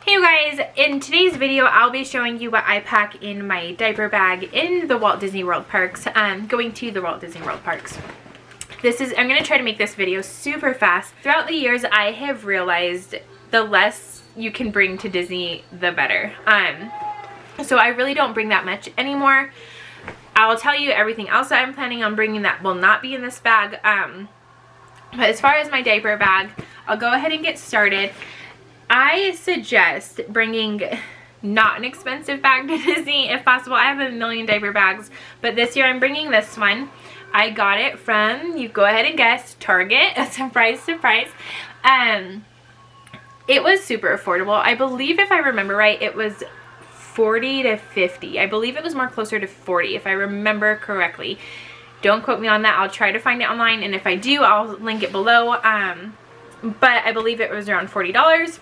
Hey you guys, in today's video I'll be showing you what I pack in my diaper bag in the Walt Disney World parks, going to the Walt Disney World parks. I'm going to try to make this video super fast. Throughout the years I have realized the less you can bring to Disney, the better. So I really don't bring that much anymore. I'll tell you everything else that I'm planning on bringing that will not be in this bag. But as far as my diaper bag, I'll go ahead and get started. I suggest bringing not an expensive bag to Disney if possible. I have a million diaper bags, but this year I'm bringing this one. I got it from, you go ahead and guess, Target. Surprise, surprise. It was super affordable. I believe, if I remember right, it was 40 to 50. I believe it was more closer to 40 if I remember correctly. Don't quote me on that. I'll try to find it online, and if I do, I'll link it below. But I believe it was around $40.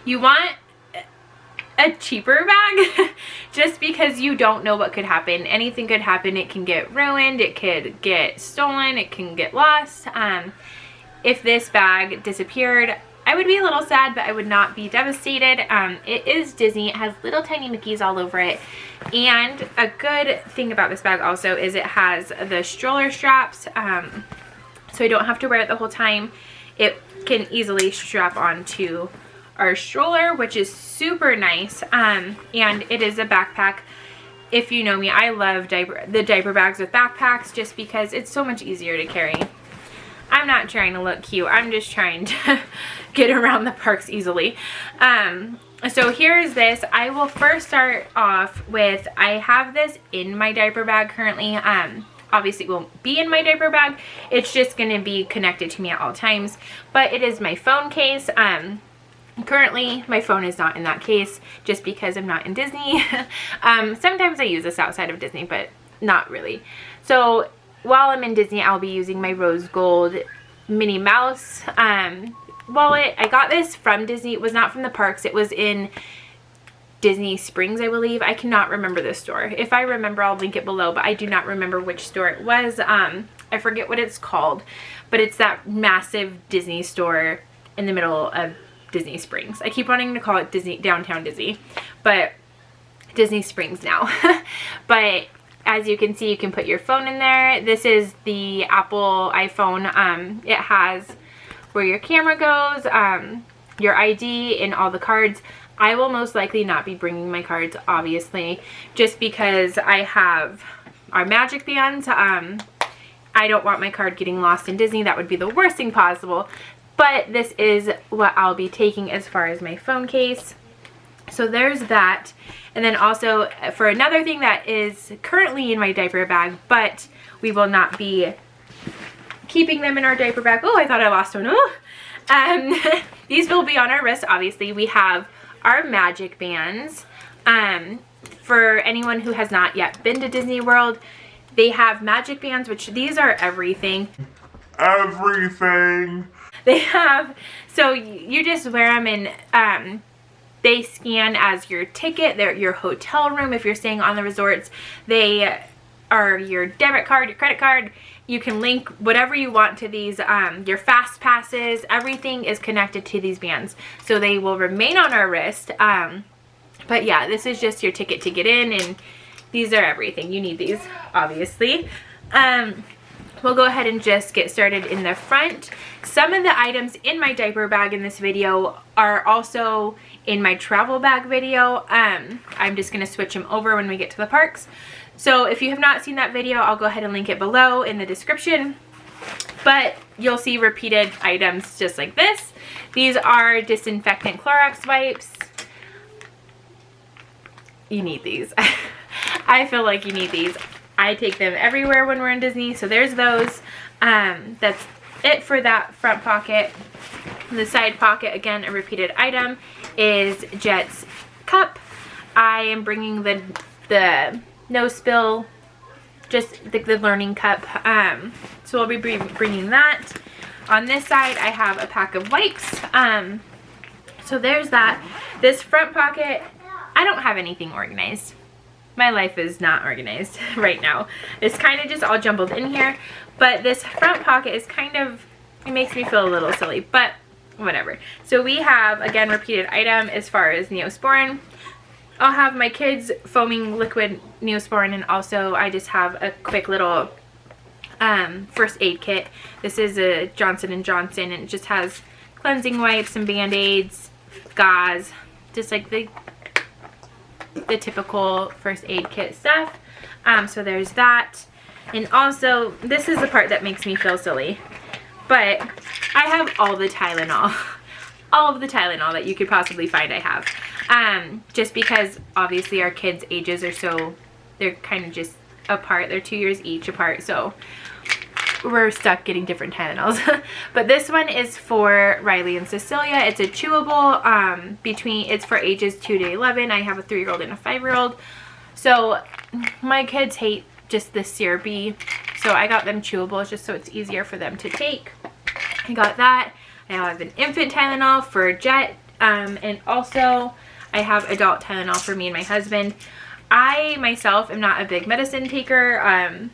You want a cheaper bag just because you don't know what could happen. Anything could happen. It can get ruined, it could get stolen, it can get lost. If this bag disappeared, I would be a little sad, but I would not be devastated. It is Disney. It has little tiny Mickeys all over it. And a good thing about this bag also is it has the stroller straps, so I don't have to wear it the whole time. It can easily strap onto our stroller, which is super nice. And it is a backpack. If you know me, I love the diaper bags with backpacks just because it's so much easier to carry. I'm not trying to look cute. I'm just trying to get around the parks easily. So here's this. I will first start off with, I have this in my diaper bag currently. Obviously it won't be in my diaper bag. It's just going to be connected to me at all times. But it is my phone case. Currently my phone is not in that case just because I'm not in Disney. Sometimes I use this outside of Disney, but not really. So while I'm in Disney, I'll be using my rose gold Minnie Mouse wallet. I got this from Disney. It was not from the parks. It was in Disney Springs, I believe. I cannot remember the store. If I remember, I'll link it below, but I do not remember which store it was. I forget what it's called, but it's that massive Disney store in the middle of Disney Springs. I keep wanting to call it Disney Downtown Disney, but Disney Springs now. But as you can see, you can put your phone in there. This is the Apple iPhone. It has where your camera goes, your ID, and all the cards. I will most likely not be bringing my cards, obviously, just because I have our magic bands. I don't want my card getting lost in Disney. That would be the worst thing possible. But this is what I'll be taking as far as my phone case. So there's that. And then also for another thing that is currently in my diaper bag, but we will not be keeping them in our diaper bag. Oh, I thought I lost one. Oh. These will be on our wrist, obviously. We have our magic bands. For anyone who has not yet been to Disney World, they have magic bands, which these are everything. Everything. They have, so you just wear them and they scan as your ticket. They're your hotel room if you're staying on the resorts. They are your debit card, your credit card. You can link whatever you want to these, your fast passes. Everything is connected to these bands. So they will remain on our wrist. But yeah, this is just your ticket to get in, and these are everything. You need these, obviously. We'll go ahead and just get started in the front. Some of the items in my diaper bag in this video are also in my travel bag video. I'm just going to switch them over when we get to the parks. So if you have not seen that video, I'll go ahead and link it below in the description. But you'll see repeated items just like this. These are disinfectant Clorox wipes. You need these. I feel like you need these. I take them everywhere when we're in Disney, so there's those. That's it for that front pocket. The side pocket, again, a repeated item, is Jet's cup. I am bringing the no spill, just the learning cup. So I'll be bringing that. On this side, I have a pack of wipes. So there's that. This front pocket, I don't have anything organized. My life is not organized right now. It's kind of just all jumbled in here. But this front pocket is kind of, it makes me feel a little silly. But whatever. So we have, again, repeated item as far as Neosporin. I'll have my kids foaming liquid Neosporin, and also I just have a quick little first aid kit. This is a Johnson & Johnson, and it just has cleansing wipes, some band-aids, gauze, just like the typical first aid kit stuff. So there's that. And also, this is the part that makes me feel silly, but I have all the Tylenol. All of the Tylenol that you could possibly find I have. Just because obviously our kids' ages are so, they're kind of just apart. They're 2 years each apart, so we're stuck getting different Tylenols. But this one is for Riley and Cecilia. It's a chewable, it's for ages 2 to 11. I have a 3-year-old and a 5-year-old. So my kids hate just the syrupy, so I got them chewables just so it's easier for them to take. I got that. I have an infant Tylenol for Jet, and also I have adult Tylenol for me and my husband. I myself am not a big medicine taker.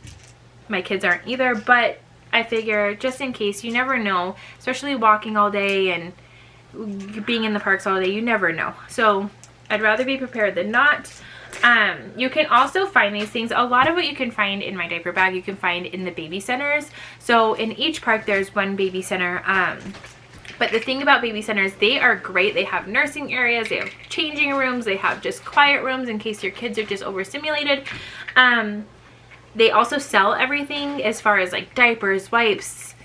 My kids aren't either, but I figure just in case, you never know, especially walking all day and being in the parks all day, you never know. So I'd rather be prepared than not. You can also find these things. A lot of what you can find in my diaper bag, you can find in the baby centers. So in each park, there's one baby center. But the thing about baby centers, they are great. They have nursing areas, they have changing rooms, they have just quiet rooms in case your kids are just overstimulated. They also sell everything as far as like diapers, wipes,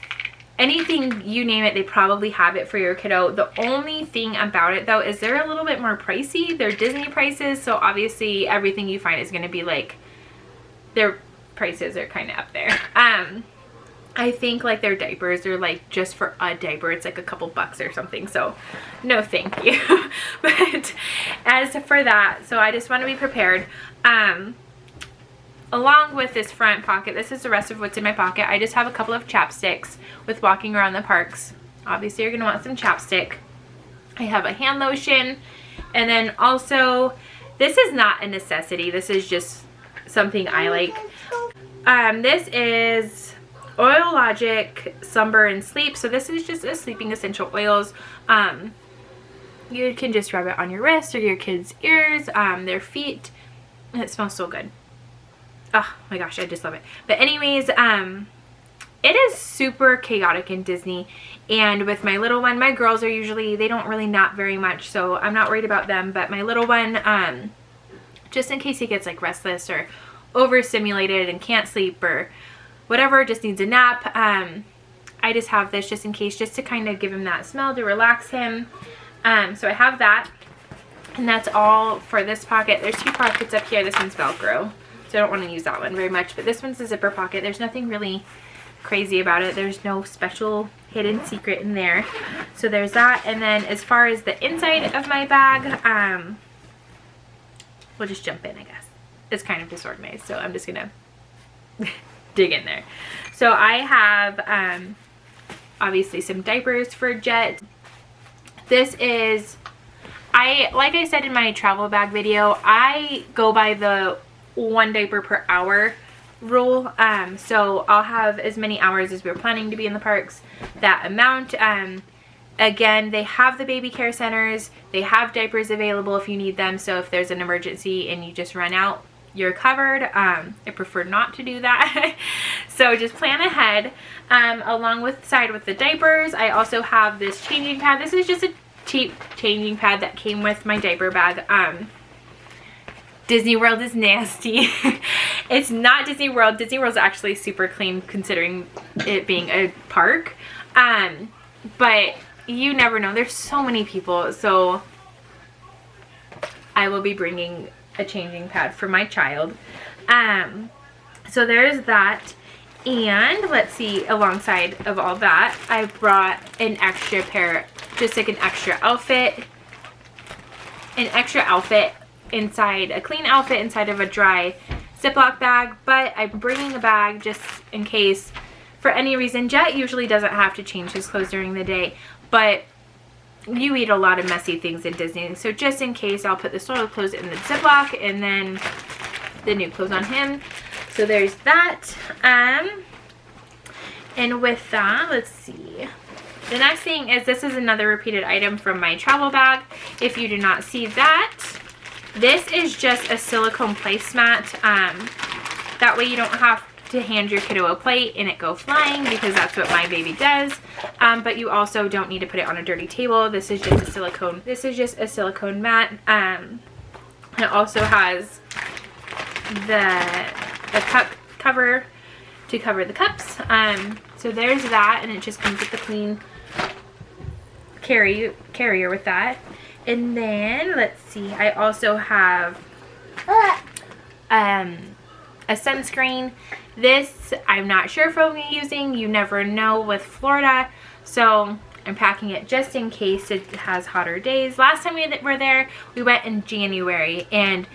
anything you name it, they probably have it for your kiddo. The only thing about it though is they're a little bit more pricey. They're Disney prices, so obviously everything you find is going to be like, their prices are kind of up there. I think like their diapers are like, just for a diaper it's like a couple bucks or something, so no thank you. But as for that, so I just want to be prepared. Along with this front pocket, this is the rest of what's in my pocket. I just have a couple of chapsticks with walking around the parks. Obviously you're going to want some chapstick. I have a hand lotion, and then also, this is not a necessity, this is just something I like. This is Oil Logic Slumber and Sleep. So this is just a sleeping essential oils. You can just rub it on your wrist or your kids' ears, their feet, and it smells so good. Oh my gosh, I just love it. But anyways, it is super chaotic in Disney, and with my little one, my girls are usually, they don't really nap very much, so I'm not worried about them. But my little one, just in case he gets like restless or overstimulated and can't sleep or whatever, just needs a nap, I just have this just in case, just to kind of give him that smell to relax him. So I have that, and that's all for this pocket. There's 2 pockets up here. This one's Velcro, so I don't want to use that one very much, but this one's a zipper pocket. There's nothing really crazy about it. There's no special hidden secret in there. So there's that. And then as far as the inside of my bag, we'll just jump in, I guess. It's kind of disorganized, so I'm just gonna dig in there. So I have obviously some diapers for Jet. This is, like I said in my travel bag video, I go by the 1 diaper per hour rule. So I'll have as many hours as we're planning to be in the parks, that amount. Again, they have the baby care centers, they have diapers available if you need them, so if there's an emergency and you just run out, you're covered. I prefer not to do that. So just plan ahead. Along with the diapers, I also have this changing pad. This is just a cheap changing pad that came with my diaper bag. Disney World is nasty. It's not Disney World. Disney World's actually super clean considering it being a park. But you never know. There's so many people. So I will be bringing a changing pad for my child. So there's that. And let's see, alongside of all that, I brought an extra pair, just like an extra outfit inside, a clean outfit inside of a dry Ziploc bag. But I'm bringing a bag just in case, for any reason. Jet usually doesn't have to change his clothes during the day, but you eat a lot of messy things in Disney, so just in case, I'll put the soiled clothes in the Ziploc and then the new clothes on him. So there's that. And with that, let's see, The next thing is, this is another repeated item from my travel bag. If you do not see that, this is just a silicone placemat. That way you don't have to hand your kiddo a plate and it go flying, because that's what my baby does. But you also don't need to put it on a dirty table. This is just a silicone. This is just a silicone mat. It also has the cup cover to cover the cups. So there's that, and it just comes with the clean carrier with that. And then let's see, I also have a sunscreen. This I'm not sure if I'll be using. You never know with Florida, so I'm packing it just in case it has hotter days. Last time we were there, we went in January, and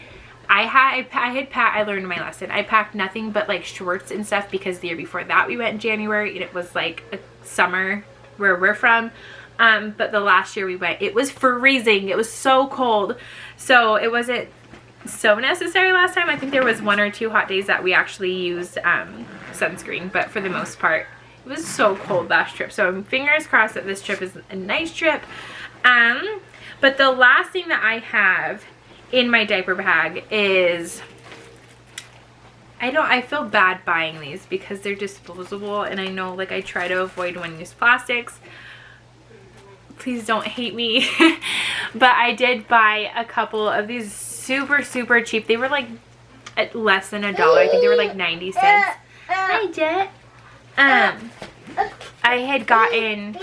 I learned my lesson. I packed nothing but like shorts and stuff, because the year before that we went in January and it was like a summer where we're from. But the last year we went, it was freezing. It was so cold. So it wasn't so necessary last time. I think there was 1 or 2 hot days that we actually used sunscreen, but for the most part it was so cold last trip. So fingers crossed that this trip is a nice trip. But the last thing that I have in my diaper bag is, I feel bad buying these because they're disposable, and I know like I try to avoid one-use plastics. Please don't hate me. But I did buy a couple of these super cheap. They were like at less than $1. I think they were like 90 cents. Hi, Jet. I had gotten,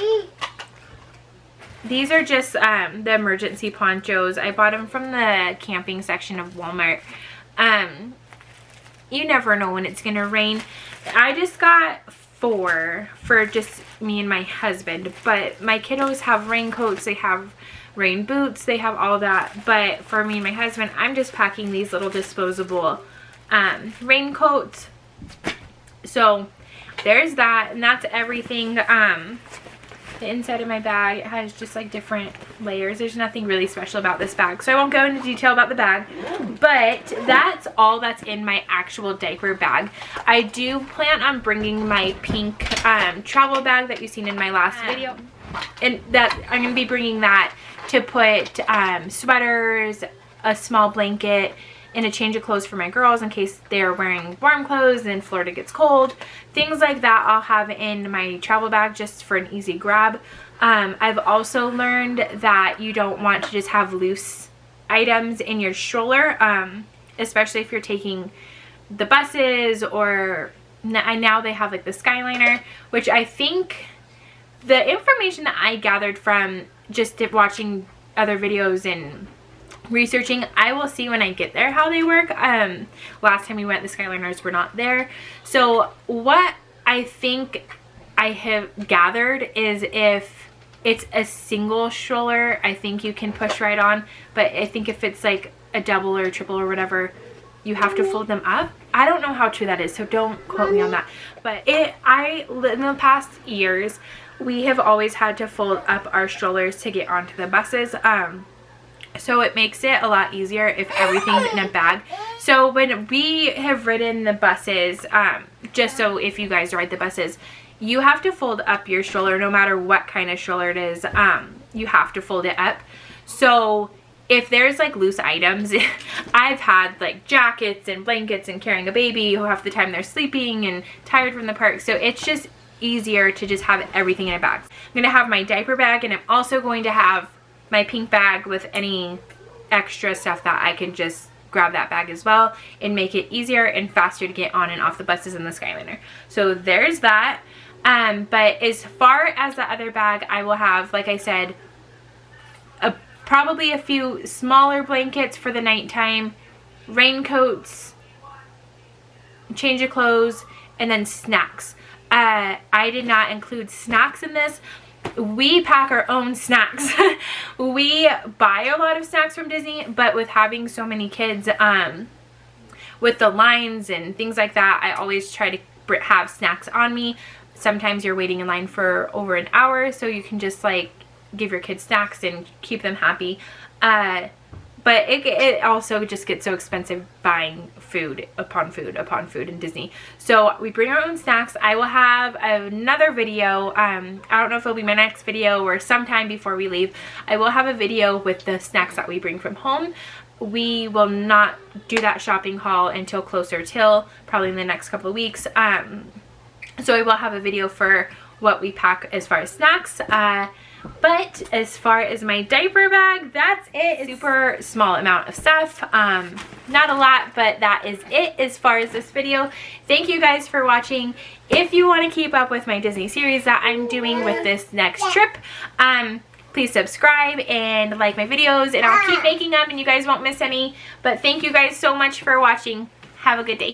these are just the emergency ponchos. I bought them from the camping section of Walmart. You never know when it's gonna rain. I just got 4 for just me and my husband, but my kiddos have raincoats, they have rain boots, they have all that. But for me and my husband, I'm just packing these little disposable raincoats. So there's that, and that's everything. The inside of my bag, it has just like different layers. There's nothing really special about this bag, so I won't go into detail about the bag, but that's all that's in my actual diaper bag. I do plan on bringing my pink travel bag that you've seen in my last video, and that I'm going to be bringing that to put sweaters, a small blanket, and a change of clothes for my girls in case they're wearing warm clothes and Florida gets cold. Things like that I'll have in my travel bag just for an easy grab. I've also learned that you don't want to just have loose items in your stroller, especially if you're taking the buses, or now they have like the Skyliner, which I think the information that I gathered from just watching other videos and researching, I will see when I get there how they work. Last time we went, the Skyliners were not there. So what I think I have gathered is if it's a single stroller, I think you can push right on, but I think if it's like a double or a triple or whatever, you have to fold them up. I don't know how true that is, so don't quote me on that. But in the past years, we have always had to fold up our strollers to get onto the buses. So it makes it a lot easier if everything's in a bag. So when we have ridden the buses, just so if you guys ride the buses, you have to fold up your stroller no matter what kind of stroller it is. You have to fold it up. So if there's like loose items, I've had like jackets and blankets and carrying a baby who half the time they're sleeping and tired from the park. So it's just easier to just have everything in a bag. I'm going to have my diaper bag, and I'm also going to have my pink bag with any extra stuff that I can just grab that bag as well and make it easier and faster to get on and off the buses in the Skyliner. So there's that. But as far as the other bag, I will have, like I said, probably a few smaller blankets for the nighttime, raincoats, change of clothes, and then snacks. I did not include snacks in this. We pack our own snacks. We buy a lot of snacks from Disney, but with having so many kids, with the lines and things like that, I always try to have snacks on me. Sometimes you're waiting in line for over an hour, so you can just like give your kids snacks and keep them happy. But it also just gets so expensive buying food upon food upon food in Disney. So we bring our own snacks. I will have another video. I don't know if it'll be my next video or sometime before we leave. I will have a video with the snacks that we bring from home. We will not do that shopping haul until closer till probably in the next couple of weeks. So I will have a video for what we pack as far as snacks. But as far as my diaper bag, that's it. Super small amount of stuff. Not a lot, but that is it as far as this video. Thank you guys for watching. If you want to keep up with my Disney series that I'm doing with this next trip, please subscribe and like my videos, and I'll keep making them and you guys won't miss any. But thank you guys so much for watching. Have a good day.